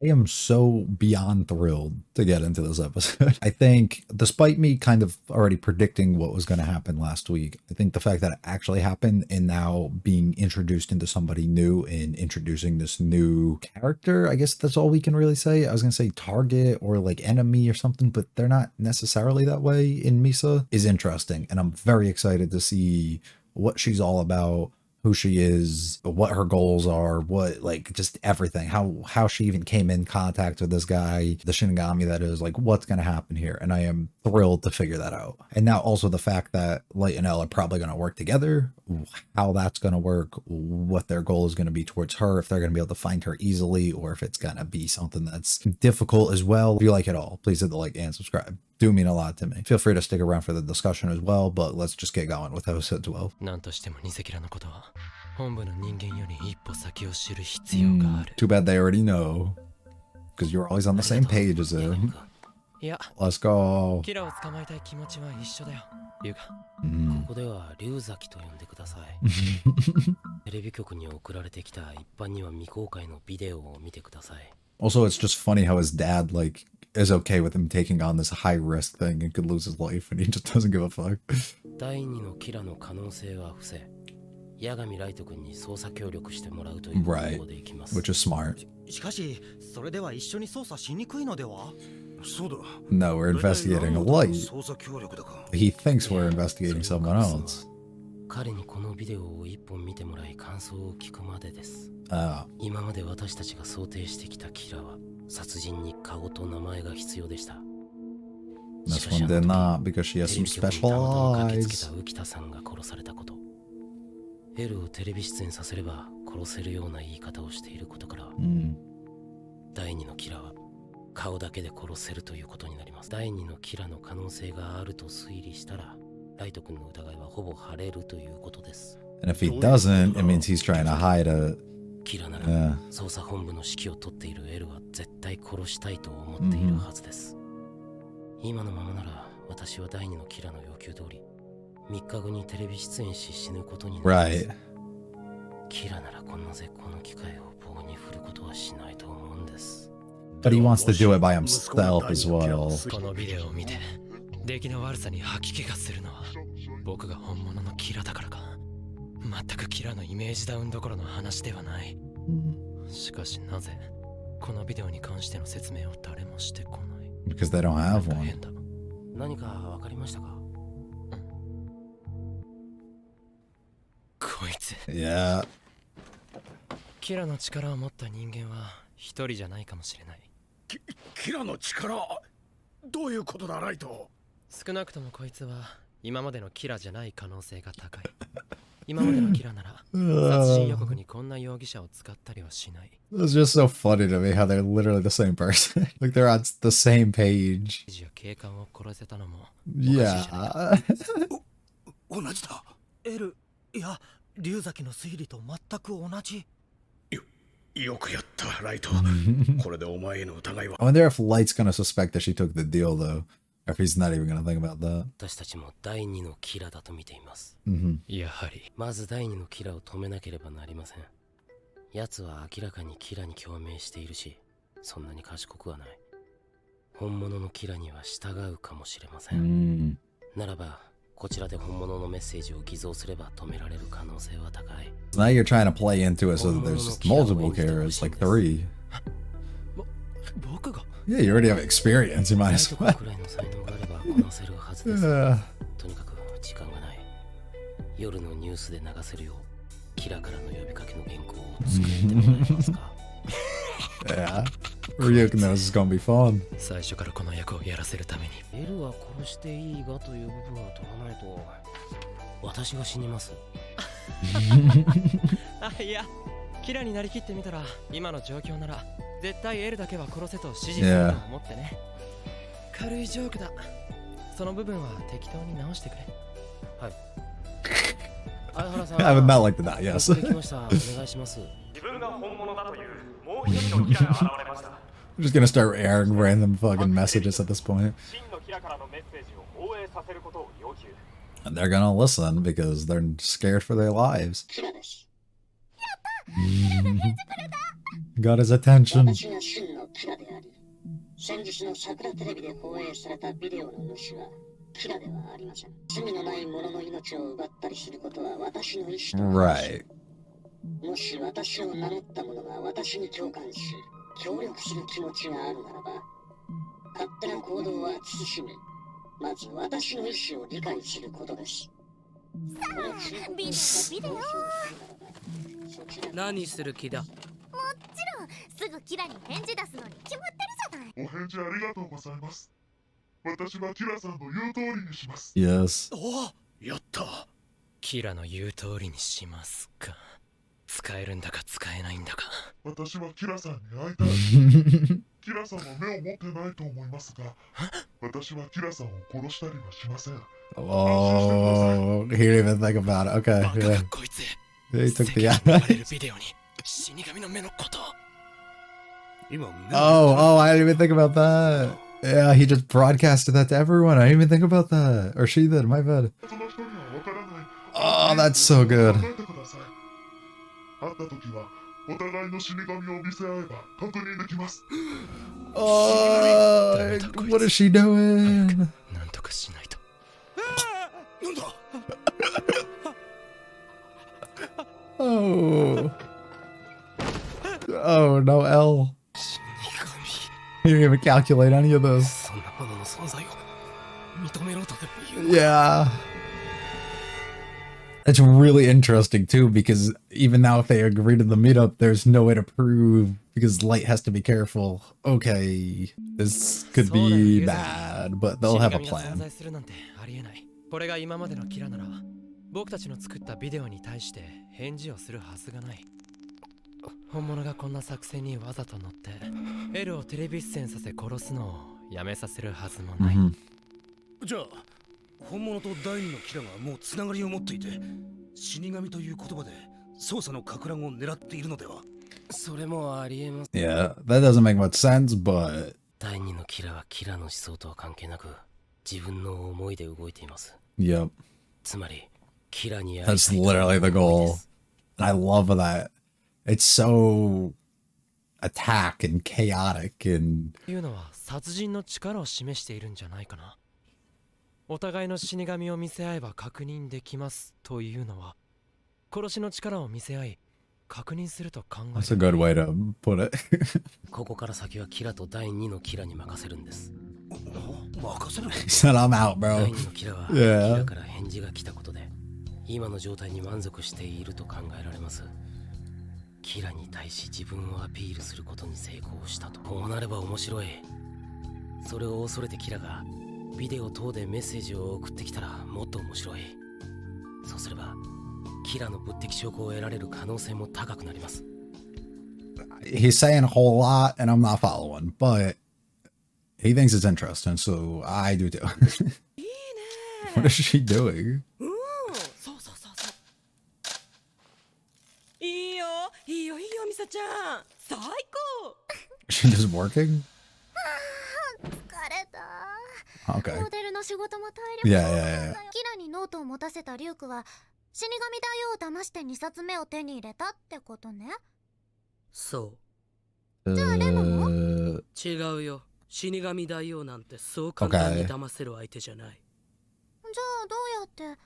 I am so beyond thrilled to get into this episode. I think, despite me kind of already predicting what was going to happen last week, I think the fact that it actually happened and now being introduced into somebody new and introducing this new character, I guess that's all we can really say. I was going to say target or like enemy or something, but they're not necessarily that way in Misa, is interesting. And I'm very excited to see what she's all about, who she is, what her goals are, what, like, just everything, how she even came in contact with this guy, the Shinigami that is, like, what's going to happen here. And I am thrilled to figure that out. And now also the fact that Light and Elle are probably going to work together, how that's going to work, what their goal is going to be towards her, if they're going to be able to find her easily, or if it's going to be something that's difficult as well. If you like it all, please hit the like and subscribe. Do mean a lot to me. Feel free to stick around for the discussion as well, but let's just get going with episode 12. Too bad they already know, because you're always on the same page as him. Let's go. ここでは龍崎と呼んでください。テレビ局に送られてきた一般には未公開のビデオを見てください。Also, it's just funny how his dad, like, is okay with him taking on this high risk thing and could lose his life, and he just doesn't give a fuck. 第二のキラの可能性は伏せ、八神ライト君に捜査協力してもらうという方向でいきます。Which is smart. しかし、それでは一緒に捜査しにくいのでは？そうだ。No, we're investigating a light. He thinks we're investigating someone else. 彼にこのビデオを一本見てもらい感想を聞くまでです。今まで私たちが想定してきたキラは殺人に顔と名前が必要でした。This one did not because she has some special eyes. 浮田さんが殺されたこと。エルをテレビ出演させれば殺せるような言い方をしていることから、第二のキラは顔だけで殺せるということになります。第二のキラの可能性があると推理したら、ライト君の疑いはほぼ晴れるということです。And if he doesn't, it means he's trying to hide it. キラなら、捜査本部の指揮を取っているエルは絶対殺したいと思っているはずです。今のままなら、私は第二のキラの要求通り、3日後にテレビ出演し死ぬことになります。キラならこんな絶好の機会を棒に振ることはしないと思うんです。But he wants to do it by himself as well. このビデオを見て、出来の悪さに吐き気がするのは、僕が本物のキラだからか。全くキラのイメージダウンどころの話ではない。しかしなぜ、このビデオに関しての説明を誰もしてこない。Because they don't have one. 何かわかりましたか？こいつ。Yeah. キラの力を持った人間は一人じゃないかもしれない。キラの力？どういうことだ、ライト？少なくともこいつは今までのキラじゃない可能性が高い。今までのキラなら殺人予告にこんな容疑者を使ったりはしない。It's just so funny to me how they're literally the same person. Like they're on the same page. 警官を殺せたのも Yeah. 同じだ。エル、いや、龍崎の推理と全く同じ。よくやった、ライト。これでお前への疑いは。I wonder if Light's gonna suspect that she took the deal though. Or if he's not even gonna think about that. 私たちも第二のキラだと見ています。やはり。まず第二のキラを止めなければなりません。奴は明らかにキラに共鳴しているし、そんなに賢くはない。本物のキラには従うかもしれません。ならば、こちらで本物のメッセージを偽造すれば止められる可能性は高い。So now you're trying to play into it so that there's just multiple killers, like 3. 僕が Yeah, you already have experience, you might as well. くらいの才能があればこなせるはずです。とにかく時間がない。夜のニュースで流せるよう、キラからの呼びかけの原稿を作ってもらえますか？ Yeah. Ryuk knows it's gonna be fun. 最初からこの役をやらせるために。エルは殺していいがという部分は取らないと私が死にます。あ、いや、キラになりきってみたら今の状況なら絶対エルだけは殺せと指示すると思ってね。軽いジョークだ。その部分は適当に直してくれ。はい。相原さん、I would not like that, yes. できました。お願いします。自分が本物だというもう一人のキラが現れました。I'm just gonna start airing random fucking messages at this point. 真のキラからのメッセージを放映させることを要求。And they're gonna listen because they're scared for their lives. Got his attention. 私の真のキラであり、先日の桜テレビで放映されたビデオの主はキラではありません。罪のない者の命を奪ったりすることは私の意思と話し、Right. もし私を名乗った者が私に共感し、協力する気持ちがあるならば、勝手な行動は慎み、まず私の意思を理解することです。ビデオ何する気だ。もちろんすぐキラに返事出すのに決まってるじゃない。お返事ありがとうございます。私はキラさんの言う通りにします。Yes. おやった。キラの言う通りにしますか。使えるんだか使えないんだか。私はキラさんに会いたい。キラさんは目を持ってないと思いますが、私はキラさんを殺したりはしません。Oh, he didn't even think about it. Okay, バカ yeah. がこいつ。 He took 世 the 間に流れる eyes. ビデオに死神の目のこと。今、Oh, I didn't even think about that. Yeah, he just broadcasted that to everyone. I didn't even think about that. Or she did, my bad. その人にはわからない。Oh, that's so good. 考えてください。会った時はお互いの死神を見せ合えば確認できます。Oh, what is she doing? なんとかしないと。なんだ。Oh. Oh, no L. He didn't even calculate any of this. そんなものの存在を認めろとでも言うのか。 Yeah. It's really interesting too, because even now if they agree to the meetup, there's no way to prove, because Light has to be careful. Okay, this could be bad, but they'll have a 死神が存 plan. 在するなんてありえない。これが今までのキラなら僕たちの作ったビデオに対して返事をするはずがない。本物がこんな作戦にわざと乗ってエルをテレビ出演させ殺すのをやめさせるはずもない。じゃあ本物と第二のキラがもうつながりを持っていて、死神という言葉で捜査のかく乱を狙っているのでは。それもありえます。 Yeah, that doesn't make much sense, but 第二のキラはキラの思想とは関係なく自分の思いで動いています。 yep, つまりキラに that's literally the goal. And I love that. It's so attack and chaotic and いうのは殺人の力を示しているんじゃないかな。お互いの死神を見せ合えば確認できますというのは殺しの力を見せ合い確認すると考える。 that's a good way to put it. ここから先はキラと第二のキラに任せるんです。任せる。 He said, I'm out, 第 bro. 二のキラは Yeah. キラから返事が来たことで今の状態に満足していると考えられます。キラに対し自分をアピールすることに成功したと。こうなれば面白い。それを恐れてキラがビデオ等でメッセージを送ってきたらもっと面白い。そうすればキラの物的証拠を得られる可能性も高くなります。 He's saying a whole lot and I'm not following, but he thinks it's interesting, so I do too. いいね。 What is she doing? そうそうそうそう。いいよいいよいいよミサちゃん。最高。 Is she just working? 疲れた。 Okay. モデルの仕事も体力 Yeah, そう yeah, なん yeah. だよ。キラにノートを持たせたリュウクは死神大王を騙して2冊目を手に入れたってことね。そ Uh, う。違うよ。死神大王なんてそう簡単に騙せる相手じゃない。じゃあどうやって。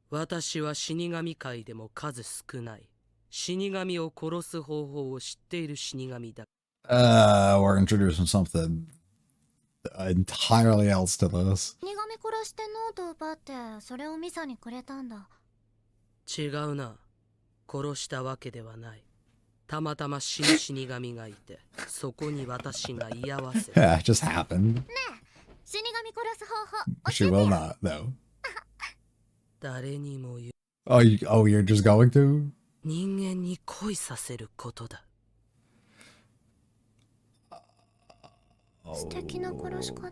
私は死神界でも数少ない死神を殺す方法を知っている死神だ。we're introducing something entirely else to this. 死神殺してノートを奪ってそれをミサにくれたんだ。違うな。殺したわけではない。たまたま死ぬ死神がいて、そこに私が居合わせ。Yeah, it just happened. ねえ、死神殺す方法 She 教えて will よ。 not, though. 誰にも言う。 Oh, you're just going to? 人間に恋させることだ。素敵な殺し方。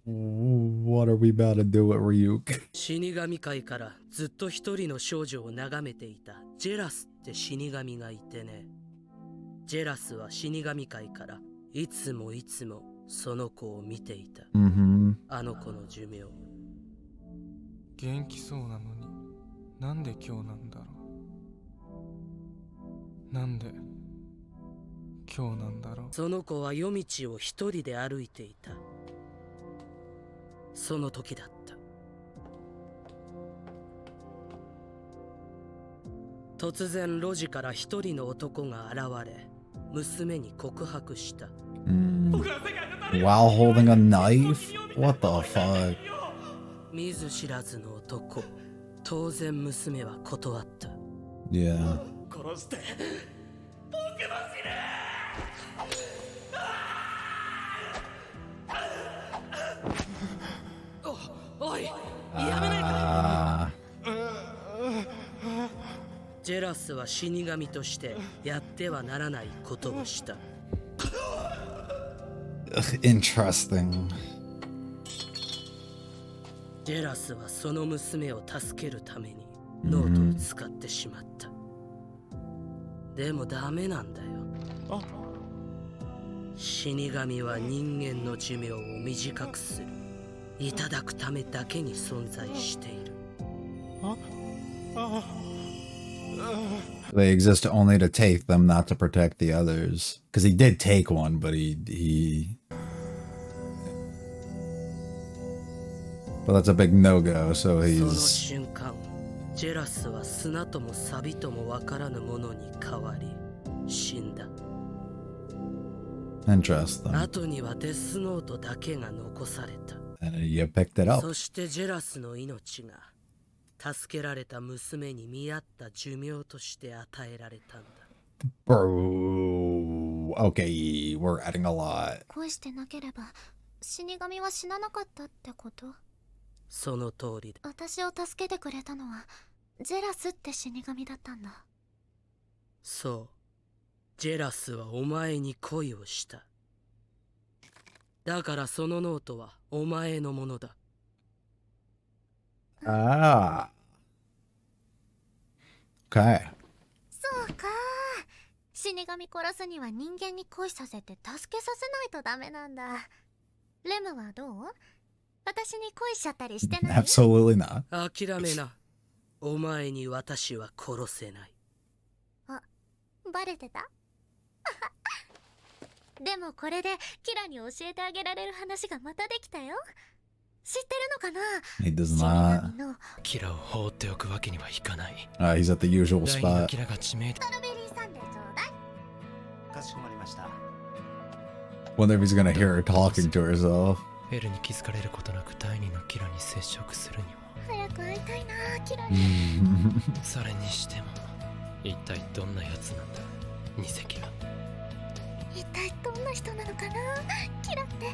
What are we about to do at Ryuk? 死神界からずっと一人の少女を眺めていたジェラスって死神がいてね。ジェラスは死神界からいつもその子を見ていた。Mm-hmm. あの子の寿命。元気そうなのになんで今日なんだろう。なんで今日なんだろう。その子は夜道を一人で歩いていた。その時だった。突然路地から一人の男が現れ、娘に告白した。While holding a knife? What the fuck? 見ず知らずの男。当然娘は断った。Yeah. 殺して僕も死ぬ。おい、やめないか。ジェラスは死神としてやってはならないことをした。Interesting. ジェラスはその娘を助けるためにノートを使ってしまった。でもダメなんだよ。死神は人間の寿命を短くする。いただくためだけに存在している。They exist only to take them, not to protect the others. Because he did take one, but But that's a big no-go, so その he's... 瞬間、ジェラスは砂とも錆ともわからぬものに変わり、死んだ。Interesting. 後にはデスノートだけが残された。And you picked it up. そしてジェラスの命が助けられた娘に見合った寿命として与えられたんだ。Bro. Okay, we're adding a lot. 恋してなければ死神は死ななかったってこと？その通りだ。私を助けてくれたのはジェラスって死神だったんだ。そう。ジェラスはお前に恋をした。だからそのノートはお前のものだ。Ah. Okay. そうか。死神殺すには人間に恋させて助けさせないとダメなんだ。レムはどう？私に恋しちゃったりしてない？ Absolutely not. 諦めな。お前に私は殺せない。あ、バレてた？でもこれでキラに教えてあげられる話がまたできたよ。知ってるのかな？ He does not. キラを放っておくわけにはいかない。He's at the usual 第二の spot. キラが致命ストロベリーサンデーちょうだい。かしこまりました。 Wonder if he's gonna hear her talking to herself. エルに気づかれることなく第二のキラに接触するには。早く会いたいな、キラに。それにしても一体どんなやつなんだ偽キラ。一体どんな人なのかな、キラって。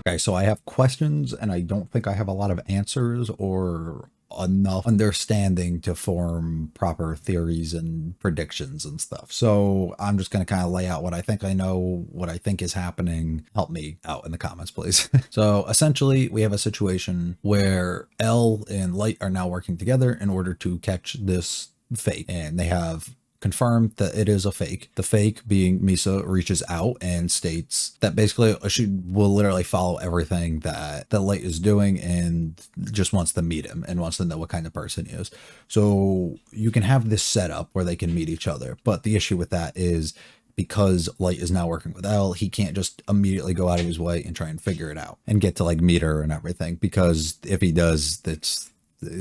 Okay, so I have questions, and I don't think I have a lot of answers or enough understanding to form proper theories and predictions and stuff. So I'm just going to kind of lay out what I think I know, what I think is happening. Help me out in the comments, please. So essentially, we have a situation where Elle and Light are now working together in order to catch this fake, and they have confirmed that it is a fake. The fake, being Misa, reaches out and states that basically she will literally follow everything that Light is doing and just wants to meet him and wants to know what kind of person he is. So you can have this setup where they can meet each other, but the issue with that is because Light is now working with Elle, he can't just immediately go out of his way and try and figure it out and get to like meet her and everything, because if he does, it's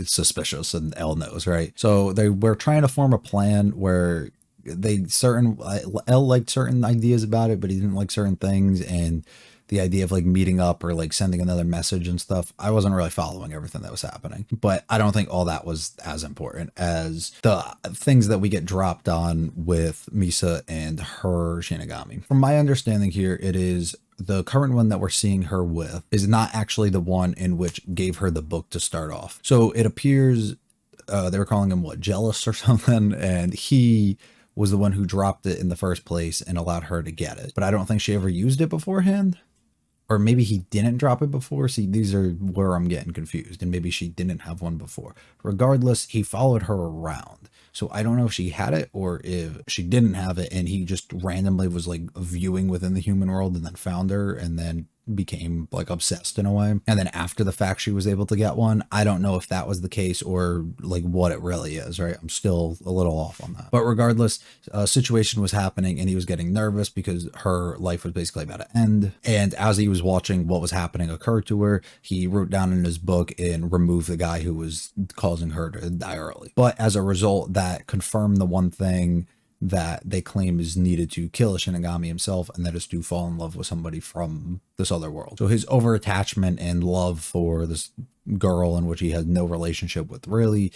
suspicious, and Elle knows, right? So they were trying to form a plan where Elle liked certain ideas about it, but he didn't like certain things, and the idea of like meeting up or like sending another message and stuff, I wasn't really following everything that was happening. But I don't think all that was as important as the things that we get dropped on with Misa and her Shinigami. From my understanding here, it is the current one that we're seeing her with is not actually the one in which gave her the book to start off. So it appears they were calling him what, jealous or something, and he was the one who dropped it in the first place and allowed her to get it. But I don't think she ever used it beforehand. Or maybe he didn't drop it before. See, these are where I'm getting confused. And maybe she didn't have one before. Regardless, he followed her around. So I don't know if she had it or if she didn't have it and he just randomly was like viewing within the human world and then found her and then became like obsessed in a way. And then after the fact, she was able to get one. I don't know if that was the case or like what it really is, right? I'm still a little off on that. But regardless, a situation was happening and he was getting nervous because her life was basically about to end. And as he was watching what was happening occur to her, he wrote down in his book and removed the guy who was causing her to die early. But as a result, that confirmed the one thing that they claim is needed to kill Shinigami himself, and that is to fall in love with somebody from this other world. So his over-attachment and love for this girl in which he had no relationship with really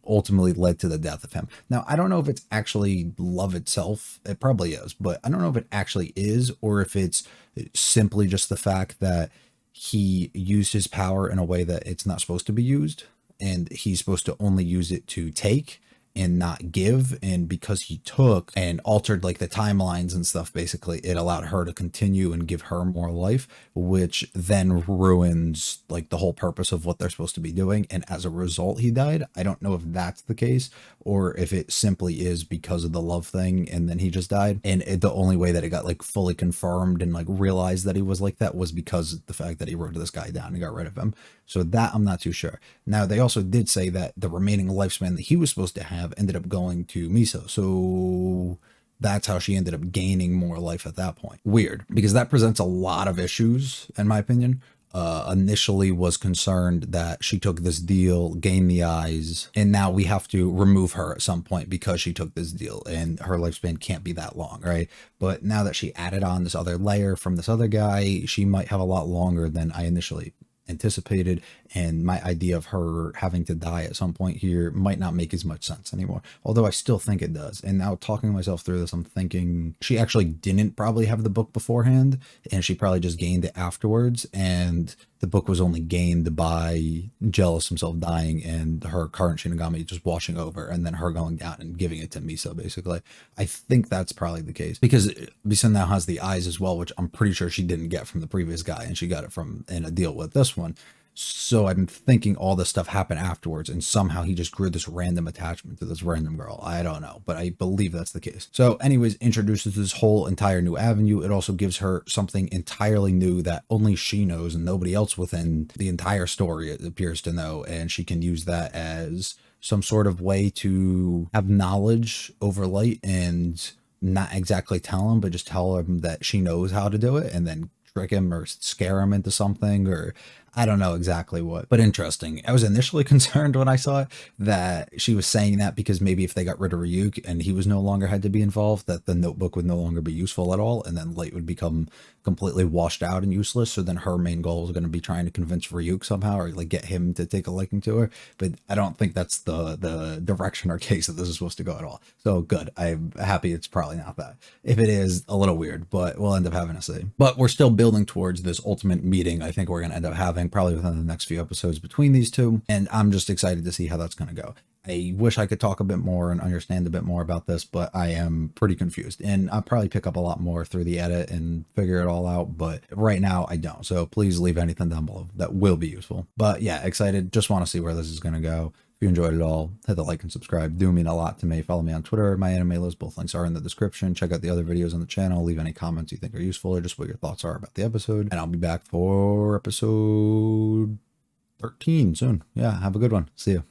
ultimately led to the death of him. Now, I don't know if it's actually love itself. It probably is, but I don't know if it actually is, or if it's simply just the fact that he used his power in a way that it's not supposed to be used, and he's supposed to only use it to take and not give. And because he took and altered like the timelines and stuff, basically it allowed her to continue and give her more life, which then ruins like the whole purpose of what they're supposed to be doing. And as a result, he died. I don't know if that's the case or if it simply is because of the love thing and then he just died. And the only way that it got like fully confirmed and like realized that he was like that was because of the fact that he wrote this guy down and got rid of him. So that I'm not too sure. Now, they also did say that the remaining lifespan that he was supposed to have ended up going to Miso. So that's how she ended up gaining more life at that point. Weird, because that presents a lot of issues, in my opinion. Initially was concerned that she took this deal, gained the eyes, and now we have to remove her at some point because she took this deal and her lifespan can't be that long, right? But now that she added on this other layer from this other guy, she might have a lot longer than I initially anticipated, and my idea of her having to die at some point here might not make as much sense anymore, although I still think it does. And now talking myself through this, I'm thinking she actually didn't probably have the book beforehand, and she probably just gained it afterwards, and the book was only gained by Jealous himself dying and her current Shinigami just washing over, and then her going down and giving it to Miso, basically. I think that's probably the case, because Miso now has the eyes as well, which I'm pretty sure she didn't get from the previous guy, and she got it from in a deal with this one. So I'm thinking all this stuff happened afterwards, and somehow he just grew this random attachment to this random girl. I don't know, but I believe that's the case. So anyways, introduces this whole entire new avenue. It also gives her something entirely new that only she knows and nobody else within the entire story it appears to know, and she can use that as some sort of way to have knowledge over Light and not exactly tell him, but just tell him that she knows how to do it, and then trick him or scare him into something, or I don't know exactly what, but interesting. I was initially concerned when I saw it that she was saying that because maybe if they got rid of Ryuk and he was no longer had to be involved, that the notebook would no longer be useful at all, and then Light would become completely washed out and useless. So then her main goal is going to be trying to convince Ryuk somehow, or like get him to take a liking to her. But I don't think that's the direction or case that this is supposed to go at all. So good. I'm happy it's probably not that. If it is, a little weird, but we'll end up having to see. But we're still building towards this ultimate meeting I think we're going to end up having probably within the next few episodes between these two, and I'm just excited to see how that's going to go. I wish I could talk a bit more and understand a bit more about this, but I am pretty confused, and I'll probably pick up a lot more through the edit and figure it all out, but right now I don't. So please leave anything down below that will be useful. But yeah, excited. Just want to see where this is going to go. If you enjoyed it all, hit the like and subscribe. Do mean a lot to me. Follow me on Twitter, my anime list. Both links are in the description. Check out the other videos on the channel. Leave any comments you think are useful or just what your thoughts are about the episode. And I'll be back for episode 13 soon. Yeah, have a good one. See you.